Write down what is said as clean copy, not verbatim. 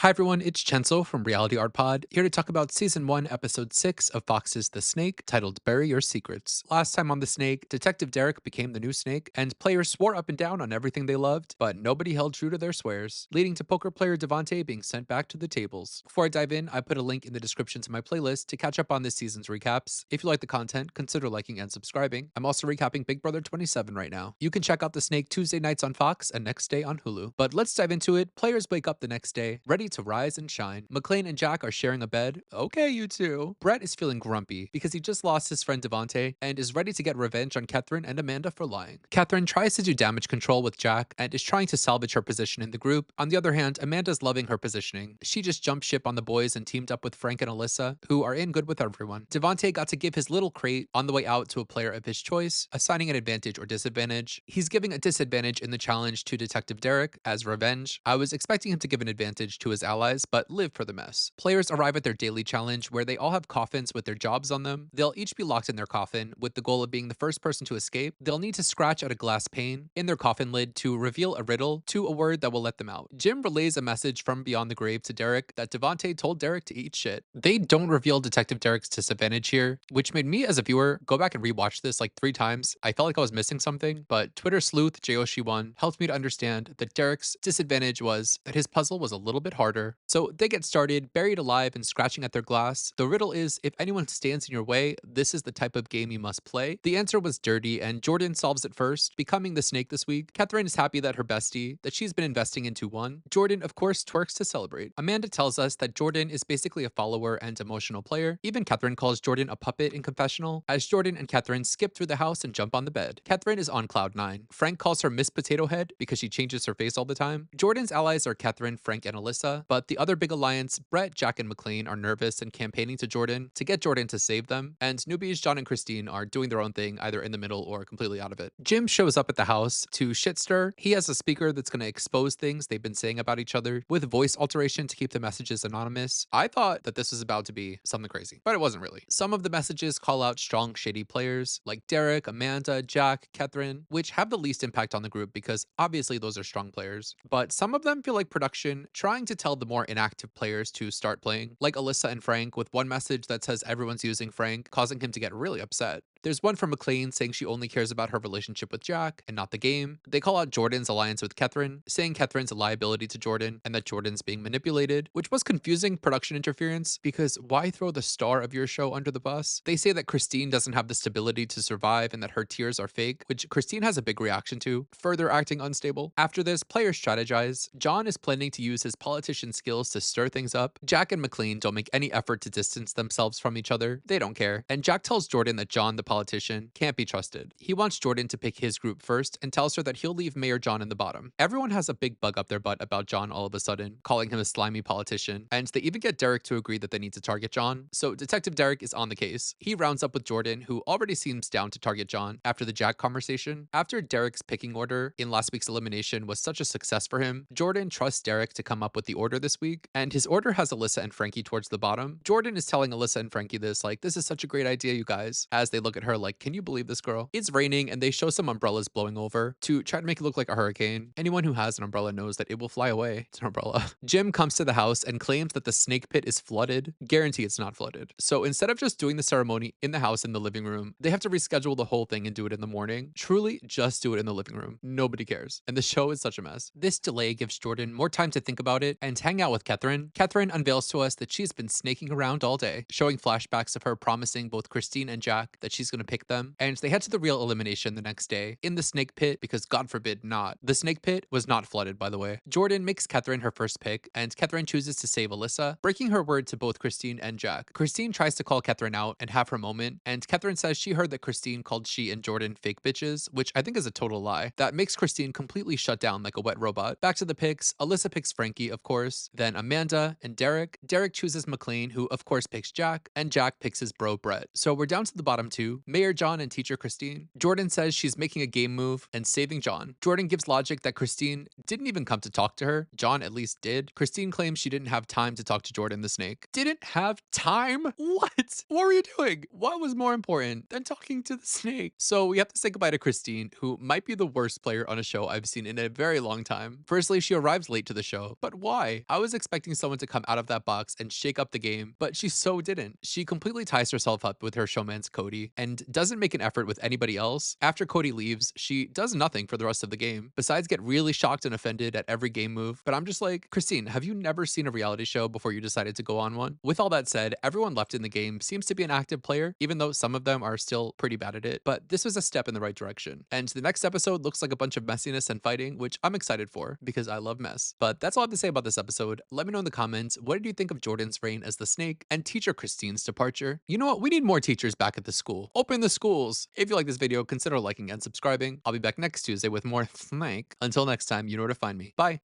Hi everyone, it's Chenso from Reality Art Pod, here to talk about Season 1, Episode 6 of Fox's The Snake, titled Bury Your Secrets. Last time on The Snake, Detective Derek became the new snake, and players swore up and down on everything they loved, but nobody held true to their swears, leading to poker player Devontae being sent back to the tables. Before I dive in, I put a link in the description to my playlist to catch up on this season's recaps. If you like the content, consider liking and subscribing. I'm also recapping Big Brother 27 right now. You can check out The Snake Tuesday nights on Fox and next day on Hulu. But let's dive into it. Players wake up the next day, ready to rise and shine. McLean and Jack are sharing a bed. Okay, you two. Brett is feeling grumpy because he just lost his friend Devontae and is ready to get revenge on Catherine and Amanda for lying. Catherine tries to do damage control with Jack and is trying to salvage her position in the group. On the other hand, Amanda's loving her positioning. She just jumped ship on the boys and teamed up with Frank and Alyssa, who are in good with everyone. Devontae got to give his little crate on the way out to a player of his choice, assigning an advantage or disadvantage. He's giving a disadvantage in the challenge to Detective Derek as revenge. I was expecting him to give an advantage to his allies, but live for the mess. Players arrive at their daily challenge where they all have coffins with their jobs on them. They'll each be locked in their coffin with the goal of being the first person to escape. They'll need to scratch out a glass pane in their coffin lid to reveal a riddle to a word that will let them out. Jim relays a message from beyond the grave to Derek that Devontae told Derek to eat shit. They don't reveal Detective Derek's disadvantage here, which made me as a viewer go back and rewatch this like 3 times. I felt like I was missing something, but Twitter sleuth Joshi1 helped me to understand that Derek's disadvantage was that his puzzle was a little bit harder. So they get started, buried alive and scratching at their glass. The riddle is, if anyone stands in your way, this is the type of game you must play. The answer was dirty, and Jordan solves it first, becoming the snake this week. Catherine is happy that her bestie, that she's been investing into, won. Jordan, of course, twerks to celebrate. Amanda tells us that Jordan is basically a follower and emotional player. Even Catherine calls Jordan a puppet in confessional, as Jordan and Catherine skip through the house and jump on the bed. Catherine is on cloud 9. Frank calls her Miss Potato Head because she changes her face all the time. Jordan's allies are Catherine, Frank, and Alyssa, but the other big alliance, Brett, Jack, and McLean, are nervous and campaigning to Jordan to get Jordan to save them, and newbies John and Christine are doing their own thing, either in the middle or completely out of it. Jim shows up at the house to shit stir. He has a speaker that's going to expose things they've been saying about each other with voice alteration to keep the messages anonymous. I thought that this was about to be something crazy, but it wasn't really. Some of the messages call out strong, shady players like Derek, Amanda, Jack, Catherine, which have the least impact on the group because obviously those are strong players. But some of them feel like production trying to tell the more inactive players to start playing, like Alyssa and Frank, with one message that says everyone's using Frank, causing him to get really upset. There's one from McLean saying she only cares about her relationship with Jack and not the game. They call out Jordan's alliance with Catherine, saying Catherine's a liability to Jordan and that Jordan's being manipulated, which was confusing production interference because why throw the star of your show under the bus? They say that Christine doesn't have the stability to survive and that her tears are fake, which Christine has a big reaction to, further acting unstable. After this, players strategize. John is planning to use his politician skills to stir things up. Jack and McLean don't make any effort to distance themselves from each other. They don't care. And Jack tells Jordan that John, the politician, can't be trusted. He wants Jordan to pick his group first and tells her that he'll leave Mayor John in the bottom. Everyone has a big bug up their butt about John all of a sudden, calling him a slimy politician, and they even get Derek to agree that they need to target John. So Detective Derek is on the case. He rounds up with Jordan, who already seems down to target John after the Jack conversation. After Derek's picking order in last week's elimination was such a success for him, Jordan trusts Derek to come up with the order this week, and his order has Alyssa and Frankie towards the bottom. Jordan is telling Alyssa and Frankie this, like, this is such a great idea, you guys, as they look at her like, can you believe this girl? It's raining and they show some umbrellas blowing over to try to make it look like a hurricane. Anyone who has an umbrella knows that it will fly away. It's an umbrella. Jim comes to the house and claims that the snake pit is flooded. Guarantee it's not flooded. So instead of just doing the ceremony in the house in the living room, they have to reschedule the whole thing and do it in the morning. Truly, just do it in the living room. Nobody cares. And the show is such a mess. This delay gives Jordan more time to think about it and hang out with Catherine. Catherine unveils to us that she's been snaking around all day, showing flashbacks of her promising both Christine and Jack that she's going to pick them. And they head to the real elimination the next day in the snake pit because God forbid not. The snake pit was not flooded, by the way. Jordan makes Catherine her first pick, and Catherine chooses to save Alyssa, breaking her word to both Christine and Jack. Christine tries to call Catherine out and have her moment, and Catherine says she heard that Christine called she and Jordan fake bitches, which I think is a total lie. That makes Christine completely shut down like a wet robot. Back to the picks. Alyssa picks Frankie, of course, then Amanda and Derek. Derek chooses McLean, who of course picks Jack, and Jack picks his bro Brett. So we're down to the bottom two, two, Mayor John and Teacher Christine. Jordan says she's making a game move and saving John. Jordan gives logic that Christine didn't even come to talk to her. John at least did. Christine claims she didn't have time to talk to Jordan the snake. Didn't have time? What? What were you doing? What was more important than talking to the snake? So we have to say goodbye to Christine, who might be the worst player on a show I've seen in a very long time. Firstly, she arrives late to the show, but why? I was expecting someone to come out of that box and shake up the game, but she so didn't. She completely ties herself up with her showman's Cody and doesn't make an effort with anybody else. After Cody leaves, she does nothing for the rest of the game, besides get really shocked and offended at every game move. But I'm just like, Christine, have you never seen a reality show before you decided to go on one? With all that said, everyone left in the game seems to be an active player, even though some of them are still pretty bad at it. But this was a step in the right direction. And the next episode looks like a bunch of messiness and fighting, which I'm excited for because I love mess. But that's all I have to say about this episode. Let me know in the comments, what did you think of Jordan's reign as the snake and teacher Christine's departure? You know what? We need more teachers back at the school. Open the schools. If you like this video, consider liking and subscribing. I'll be back next Tuesday with more snake. Until next time, you know where to find me. Bye.